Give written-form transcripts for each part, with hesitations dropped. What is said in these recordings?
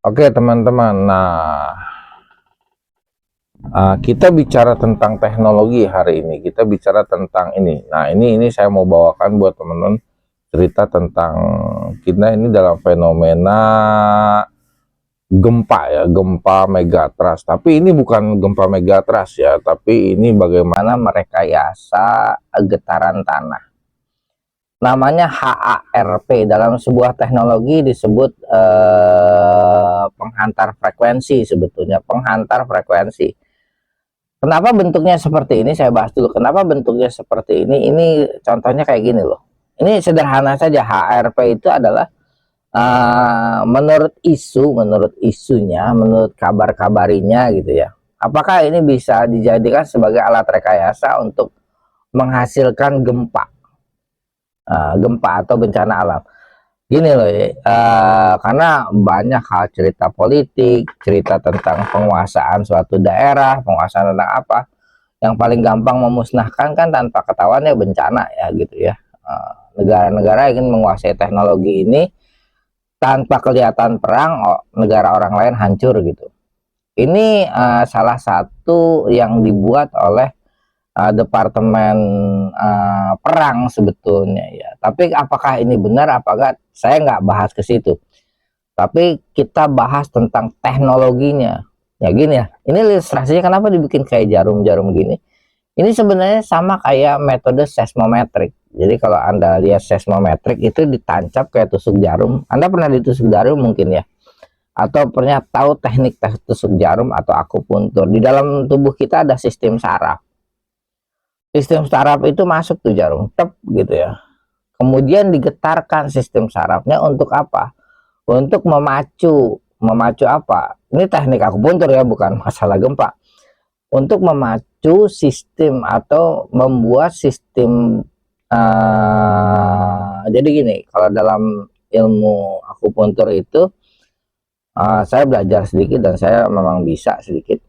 Oke teman-teman, kita bicara tentang teknologi hari ini. Kita bicara tentang ini. Nah ini saya mau bawakan buat teman-teman cerita tentang kita ini dalam fenomena gempa ya, gempa megatrust. Tapi ini bukan gempa megatrust ya, tapi ini bagaimana merekayasa getaran tanah. Namanya HARP, dalam sebuah teknologi disebut penghantar frekuensi, sebetulnya penghantar frekuensi. Kenapa bentuknya seperti ini? Saya bahas dulu kenapa bentuknya seperti ini. Ini contohnya kayak gini loh. Ini sederhana saja. HARP itu adalah menurut isunya, menurut kabar-kabarinya gitu ya. Apakah ini bisa dijadikan sebagai alat rekayasa untuk menghasilkan gempa atau bencana alam? Gini loh ya, karena banyak hal, cerita politik, cerita tentang penguasaan suatu daerah, penguasaan tentang apa, yang paling gampang memusnahkan kan tanpa ketahuan ya bencana ya gitu ya. Negara-negara ingin menguasai teknologi ini tanpa kelihatan perang, negara orang lain hancur gitu. Ini salah satu yang dibuat oleh departemen perang sebetulnya ya. Tapi apakah ini benar apakah, saya nggak bahas ke situ. Tapi kita bahas tentang teknologinya. Ya gini ya, ini ilustrasinya kenapa dibikin kayak jarum-jarum gini. Ini sebenarnya sama kayak metode seismometrik. Jadi kalau Anda lihat seismometrik itu ditancap kayak tusuk jarum. Anda pernah ditusuk jarum mungkin ya. Atau pernah tahu teknik tusuk jarum atau akupuntur. Di dalam tubuh kita ada sistem saraf. Sistem saraf itu masuk tuh jarum, tep gitu ya. Kemudian digetarkan sistem sarafnya untuk apa? Untuk memacu apa? Ini teknik akupuntur ya, bukan masalah gempa. Untuk memacu sistem atau membuat sistem. Jadi gini, kalau dalam ilmu akupuntur itu saya belajar sedikit dan saya memang bisa sedikit.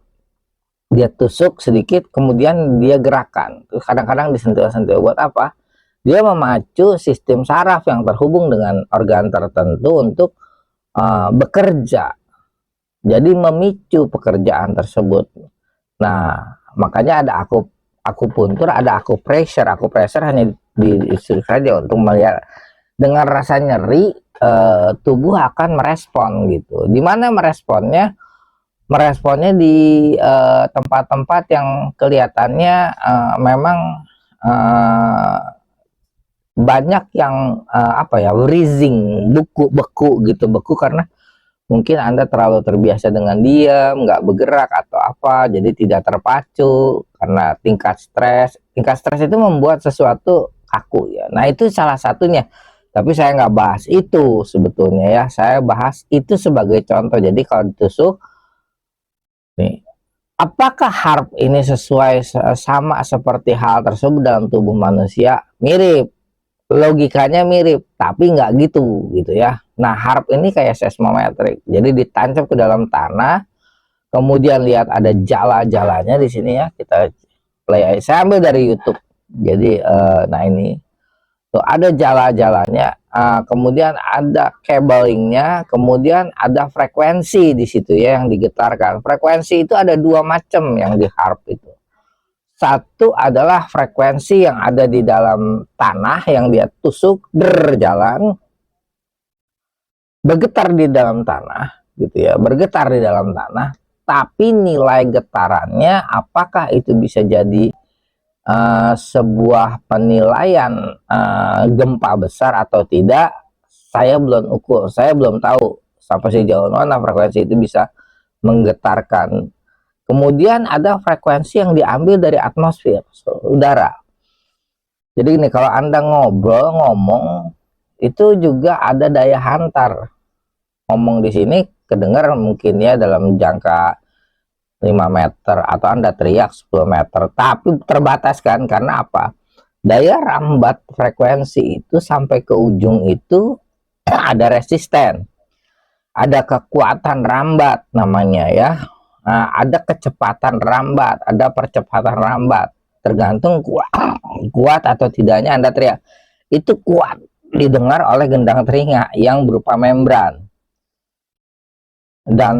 Dia tusuk sedikit, kemudian dia gerakan. Kadang-kadang disentuh-sentuh. Buat apa? Dia memacu sistem saraf yang terhubung dengan organ tertentu untuk bekerja. Jadi memicu pekerjaan tersebut. Nah, makanya ada akupuntur, ada akupressure. Akupressure hanya diistilah saja untuk melihat dengan rasa nyeri tubuh akan merespon gitu. Dimana meresponnya di tempat-tempat yang kelihatannya memang banyak yang freezing, beku gitu, beku karena mungkin Anda terlalu terbiasa dengan diam, nggak bergerak atau apa, jadi tidak terpacu karena tingkat stres itu membuat sesuatu kaku ya. Nah itu salah satunya, tapi saya nggak bahas itu sebetulnya ya, saya bahas itu sebagai contoh. Jadi kalau ditusuk nih, apakah HARP ini sesuai sama seperti hal tersebut dalam tubuh manusia? Mirip, logikanya mirip, tapi nggak gitu ya. Nah HARP ini kayak seismometrik, jadi ditancap ke dalam tanah, kemudian lihat ada jala-jalanya di sini ya. Kita play, saya ambil dari YouTube. Jadi nah ini tuh ada jala-jalanya, kemudian ada cablingnya, kemudian ada frekuensi di situ ya yang digetarkan. Frekuensi itu ada dua macam yang di HARP itu. Satu adalah frekuensi yang ada di dalam tanah yang dia tusuk berjalan, bergetar di dalam tanah gitu ya, bergetar di dalam tanah. Tapi nilai getarannya apakah itu bisa jadi sebuah penilaian gempa besar atau tidak, saya belum ukur, saya belum tahu sampai sejauh mana frekuensi itu bisa menggetarkan. Kemudian ada frekuensi yang diambil dari atmosfer, udara. Jadi ini kalau Anda ngomong itu juga ada daya hantar. Ngomong di sini kedengar mungkin ya dalam jangka 5 meter, atau Anda teriak 10 meter, tapi terbatas kan, karena apa? Daya rambat frekuensi itu sampai ke ujung itu ada resisten, ada kekuatan rambat namanya ya. Nah, ada kecepatan rambat, ada percepatan rambat, tergantung kuat atau tidaknya Anda teriak. Itu kuat didengar oleh gendang telinga yang berupa membran. dan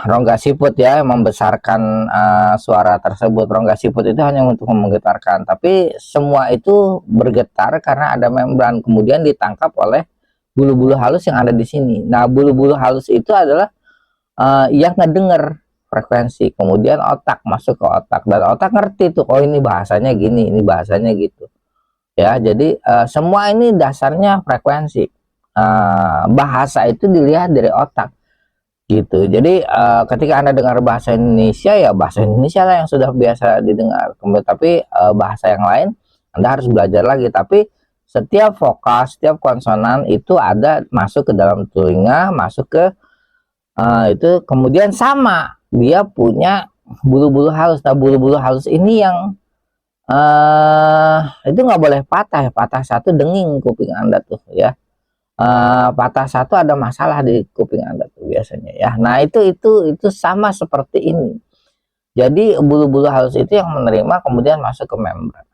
rongga siput ya yang membesarkan suara tersebut. Rongga siput itu hanya untuk menggetarkan, tapi semua itu bergetar karena ada membran kemudian ditangkap oleh bulu-bulu halus yang ada di sini. Nah, bulu-bulu halus itu adalah yang ngedenger frekuensi, kemudian otak masuk ke otak dan otak ngerti tuh, oh ini bahasanya gini, ini bahasanya gitu ya. Jadi semua ini dasarnya frekuensi. Bahasa itu dilihat dari otak gitu. Jadi ketika Anda dengar bahasa Indonesia, ya bahasa Indonesia lah yang sudah biasa didengar. Kemudian tapi bahasa yang lain Anda harus belajar lagi. Tapi setiap vokal, setiap konsonan itu ada masuk ke dalam telinga, masuk ke itu, kemudian sama dia punya bulu-bulu halus. Nah, bulu-bulu halus ini yang itu nggak boleh patah. Patah satu denging kuping Anda tuh ya. Patah satu ada masalah di kuping Anda tuh biasanya ya. Nah, itu sama seperti ini. Jadi bulu-bulu halus itu yang menerima kemudian masuk ke membran.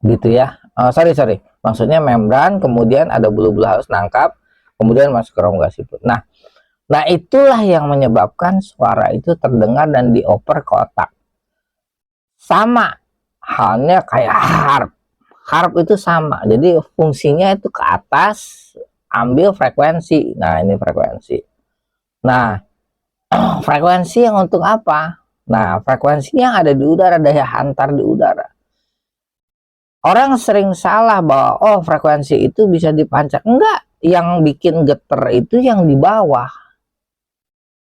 Gitu ya. Sorry. Maksudnya membran, kemudian ada bulu-bulu halus nangkap, kemudian masuk ke rongga siput. Nah, itulah yang menyebabkan suara itu terdengar dan dioper ke otak. Sama halnya kayak harp. Harp itu sama. Jadi fungsinya itu ke atas, ambil frekuensi. Nah, ini frekuensi. Nah, frekuensi yang untuk apa? Nah, frekuensi yang ada di udara, daya hantar di udara. Orang sering salah bahwa oh frekuensi itu bisa dipancar. Enggak, yang bikin geter itu yang di bawah.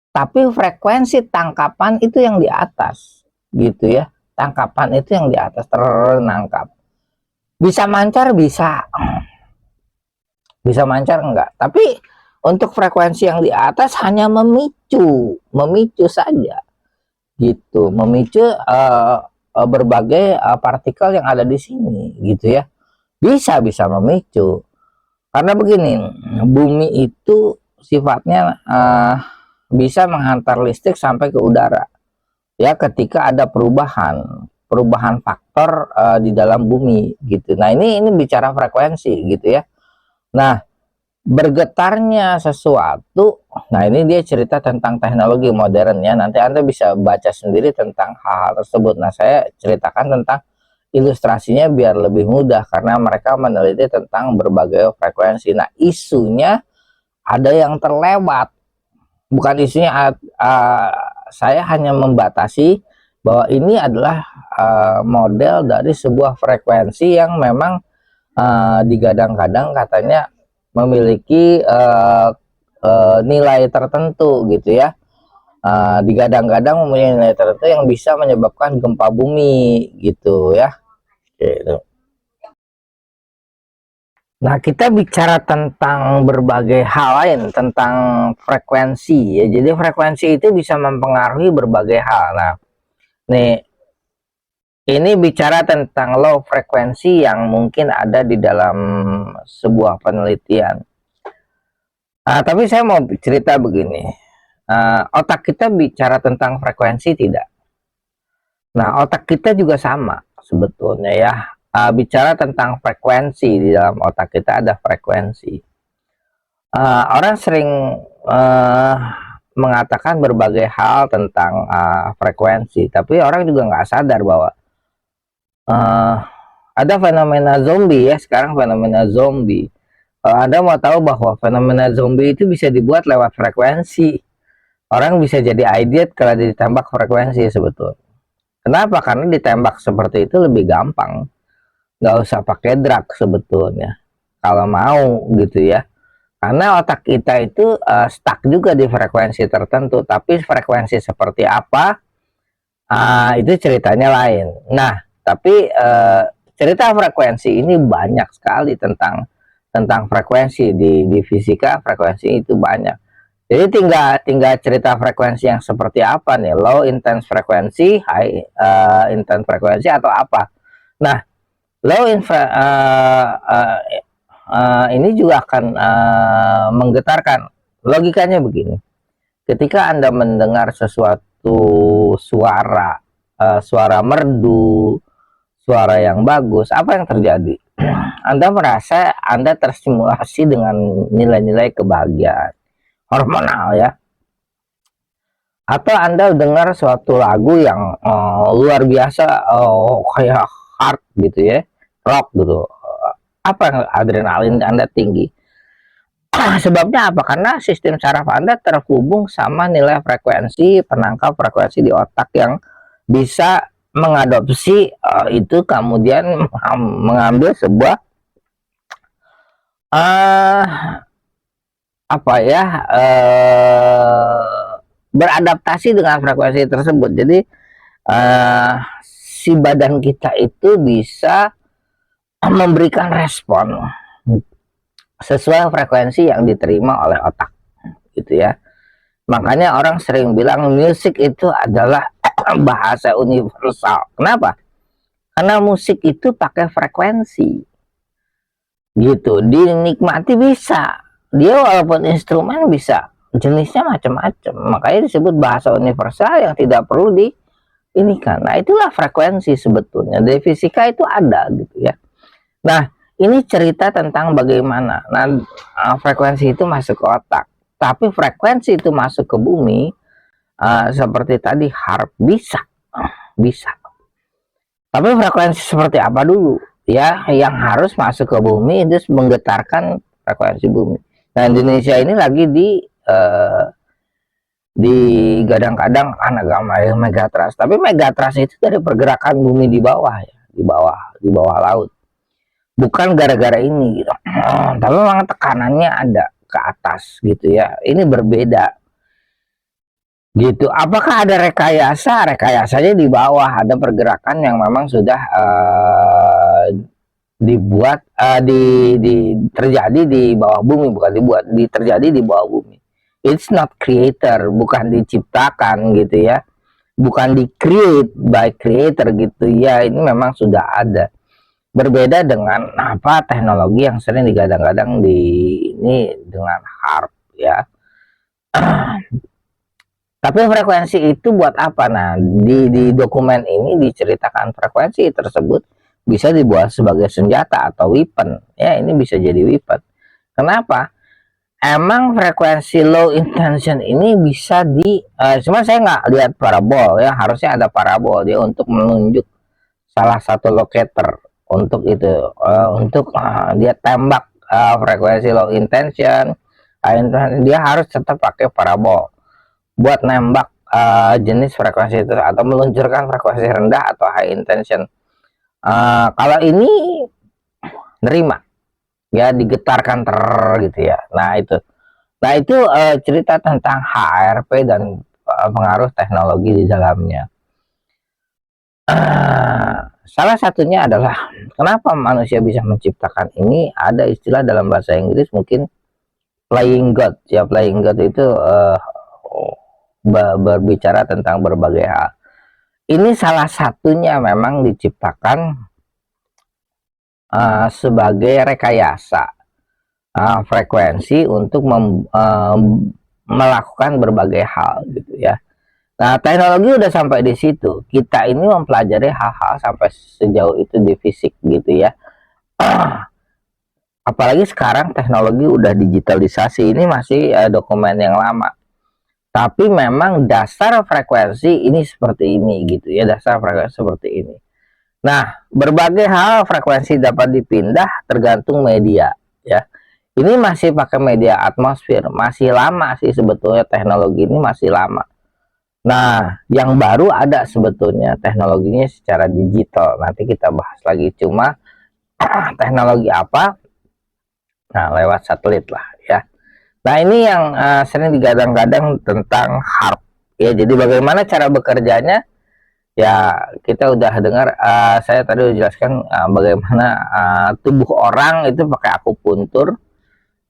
Tapi frekuensi tangkapan itu yang di atas, gitu ya. Tangkapan itu yang di atas ternangkap. Bisa mancar, bisa mancar enggak. Tapi untuk frekuensi yang di atas hanya memicu saja, gitu. Memicu berbagai partikel yang ada di sini, gitu ya. Bisa memicu. Karena begini, bumi itu sifatnya bisa menghantar listrik sampai ke udara ya ketika ada perubahan faktor di dalam bumi gitu. Nah, ini bicara frekuensi gitu ya. Nah, bergetarnya sesuatu, nah ini dia cerita tentang teknologi modern ya. Nanti Anda bisa baca sendiri tentang hal-hal tersebut. Nah, saya ceritakan tentang ilustrasinya biar lebih mudah karena mereka meneliti tentang berbagai frekuensi. Nah, isunya ada yang terlewat. Bukan isunya, saya hanya membatasi bahwa ini adalah model dari sebuah frekuensi yang memang digadang-gadang katanya memiliki nilai tertentu gitu ya. Digadang-gadang mempunyai nilai tertentu yang bisa menyebabkan gempa bumi gitu ya. Gitu. Nah, kita bicara tentang berbagai hal lain, tentang frekuensi ya. Jadi frekuensi itu bisa mempengaruhi berbagai hal. Nah, nih ini bicara tentang low frekuensi yang mungkin ada di dalam sebuah penelitian. Tapi saya mau cerita begini. Otak kita bicara tentang frekuensi tidak? Nah, otak kita juga sama sebetulnya ya. Bicara tentang frekuensi, di dalam otak kita ada frekuensi. Orang sering mengatakan berbagai hal tentang frekuensi, tapi orang juga nggak sadar bahwa ada fenomena zombie ya. Sekarang fenomena zombie, Anda mau tahu bahwa fenomena zombie itu bisa dibuat lewat frekuensi. Orang bisa jadi idiot kalau ditembak frekuensi sebetulnya. Kenapa? Karena ditembak seperti itu lebih gampang, nggak usah pakai drug sebetulnya kalau mau gitu ya. Karena otak kita itu stuck juga di frekuensi tertentu, tapi frekuensi seperti apa itu ceritanya lain. Nah, tapi cerita frekuensi ini banyak sekali tentang frekuensi di fisika. Frekuensi itu banyak. Jadi tinggal cerita frekuensi yang seperti apa nih, low intense frekuensi, high intense frekuensi atau apa. Nah, low ini juga akan menggetarkan. Logikanya begini, ketika Anda mendengar sesuatu suara, suara merdu, suara yang bagus, apa yang terjadi? Anda merasa Anda terstimulasi dengan nilai-nilai kebahagiaan, hormonal ya. Atau Anda dengar suatu lagu yang luar biasa, kayak hard gitu ya, rock gitu, apa adrenalin Anda tinggi. Sebabnya apa? Karena sistem saraf Anda terhubung sama nilai frekuensi penangkap frekuensi di otak yang bisa mengadopsi itu, kemudian mengambil sebuah apa ya, beradaptasi dengan frekuensi tersebut. Jadi si badan kita itu bisa memberikan respon sesuai frekuensi yang diterima oleh otak gitu ya. Makanya orang sering bilang musik itu adalah bahasa universal. Kenapa? Karena musik itu pakai frekuensi gitu, dinikmati bisa. Dia walaupun instrumen bisa jenisnya macam-macam, makanya disebut bahasa universal yang tidak perlu di ini kan. Nah, itulah frekuensi sebetulnya. Dari fisika itu ada gitu ya. Nah, ini cerita tentang bagaimana frekuensi itu masuk ke otak. Tapi frekuensi itu masuk ke bumi, seperti tadi harp bisa. Tapi frekuensi seperti apa dulu? Ya, yang harus masuk ke bumi itu menggetarkan frekuensi bumi. Nah, Indonesia ini lagi digadang-gadang agak megatrust. Tapi megatrust itu dari pergerakan bumi di bawah ya, di bawah laut. Bukan gara-gara ini gitu. Tapi memang tekanannya ada ke atas gitu ya. Ini berbeda gitu. Apakah ada rekayasa? Rekayasanya di bawah, ada pergerakan yang memang sudah dibuat, terjadi di bawah bumi, bukan terjadi di bawah bumi. It's not creator, bukan diciptakan gitu ya, bukan di create by creator gitu ya. Ini memang sudah ada. Berbeda dengan apa teknologi yang sering digadang-gadang di ini dengan harp ya. Tapi frekuensi itu buat apa? Nah, di dokumen ini diceritakan frekuensi tersebut bisa dibuat sebagai senjata atau weapon ya. Ini bisa jadi weapon. Kenapa? Emang frekuensi low intention ini bisa cuma saya nggak lihat parabol ya, harusnya ada parabol dia untuk menunjuk salah satu locator untuk itu, untuk dia tembak frekuensi low intention, dia harus tetap pakai parabol buat nembak jenis frekuensi itu atau meluncurkan frekuensi rendah atau high intention. Kalau ini nerima ya, digetarkan gitu ya. Nah itu cerita tentang HRP dan pengaruh teknologi di dalamnya. Salah satunya adalah kenapa manusia bisa menciptakan ini. Ada istilah dalam bahasa Inggris mungkin playing God ya. Playing God itu berbicara tentang berbagai hal. Ini salah satunya memang diciptakan sebagai rekayasa frekuensi untuk melakukan berbagai hal gitu ya. Nah, teknologi udah sampai di situ. Kita ini mempelajari hal-hal sampai sejauh itu di fisik gitu ya. Apalagi sekarang teknologi udah digitalisasi, ini masih dokumen yang lama. Tapi memang dasar frekuensi ini seperti ini gitu ya, dasar frekuensi seperti ini. Nah, berbagai hal frekuensi dapat dipindah tergantung media ya. Ini masih pakai media atmosfer, masih lama sih sebetulnya, teknologi ini masih lama. Nah, yang baru ada sebetulnya teknologinya secara digital. Nanti kita bahas lagi. Cuma teknologi apa? Nah, lewat satelit lah ya. Nah, ini yang sering digadang-gadang tentang HARP ya. Jadi bagaimana cara bekerjanya? Ya, kita udah dengar, saya tadi udah jelaskan bagaimana tubuh orang itu pakai akupuntur.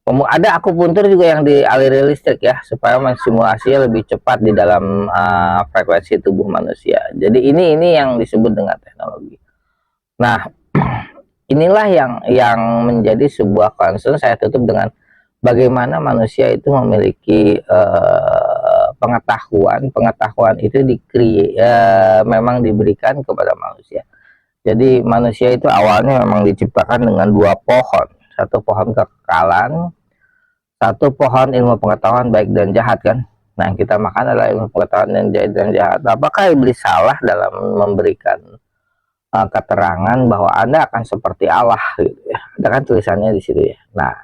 Ada akupuntur juga yang dialiri listrik ya, supaya mensimulasinya lebih cepat di dalam frekuensi tubuh manusia. Jadi ini yang disebut dengan teknologi. Nah, inilah yang menjadi sebuah concern. Saya tutup dengan bagaimana manusia itu memiliki pengetahuan itu memang diberikan kepada manusia. Jadi manusia itu awalnya memang diciptakan dengan 2 pohon, satu pohon kekekalan, satu pohon ilmu pengetahuan baik dan jahat kan. Nah, yang kita makan adalah ilmu pengetahuan yang baik dan jahat. Apakah iblis salah dalam memberikan keterangan bahwa Anda akan seperti Allah gitu ya? Ada kan tulisannya di situ ya. Nah,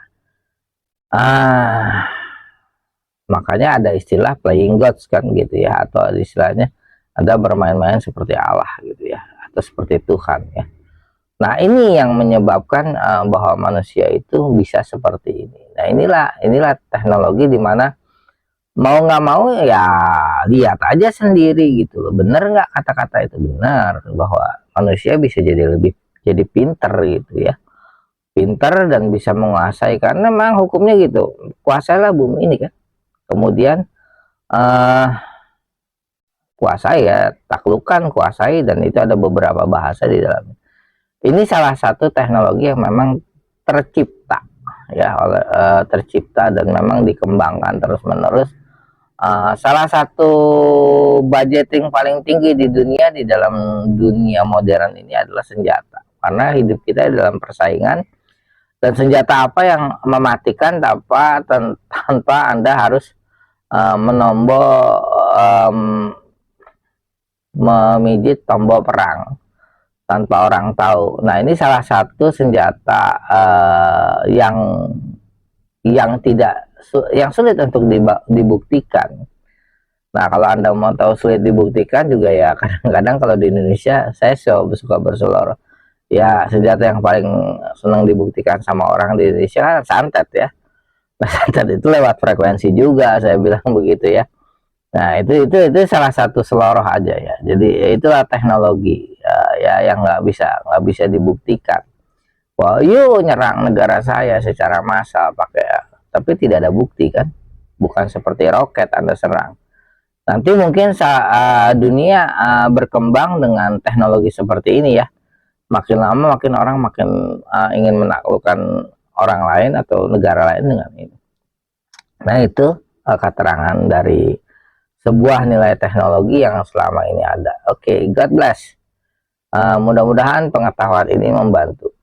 makanya ada istilah playing gods kan gitu ya, atau istilahnya Anda bermain-main seperti Allah gitu ya, atau seperti Tuhan ya. Nah, ini yang menyebabkan bahwa manusia itu bisa seperti ini. Nah, inilah teknologi di mana mau nggak mau ya lihat aja sendiri gitu loh. Bener nggak kata-kata itu? Benar, bahwa manusia bisa jadi pinter gitu ya. Pinter dan bisa menguasai, karena memang hukumnya gitu. Kuasailah bumi ini kan. Kemudian kuasai ya, taklukkan, kuasai, dan itu ada beberapa bahasa di dalamnya. Ini salah satu teknologi yang memang tercipta ya, tercipta dan memang dikembangkan terus-menerus. Salah satu budgeting paling tinggi di dunia, di dalam dunia modern ini adalah senjata, karena hidup kita dalam persaingan. Dan senjata apa yang mematikan tanpa Anda harus menombol memijit tombol perang tanpa orang tahu. Nah, ini salah satu senjata yang sulit untuk dibuktikan. Nah, kalau Anda mau tahu sulit dibuktikan juga ya, kadang-kadang kalau di Indonesia saya suka berselor ya, senjata yang paling senang dibuktikan sama orang di Indonesia kan santet ya. Nah, santet itu lewat frekuensi juga, saya bilang begitu ya. Nah, itu salah satu seloroh aja ya. Jadi ya, itulah teknologi ya yang nggak bisa dibuktikan. Wah, yuk nyerang negara saya secara massal pakai, tapi tidak ada bukti kan. Bukan seperti roket Anda serang. Nanti mungkin dunia berkembang dengan teknologi seperti ini ya. Makin lama makin orang makin ingin menaklukkan orang lain atau negara lain dengan ini. Nah, itu keterangan dari sebuah nilai teknologi yang selama ini ada. Oke, God bless. Mudah-mudahan pengetahuan ini membantu.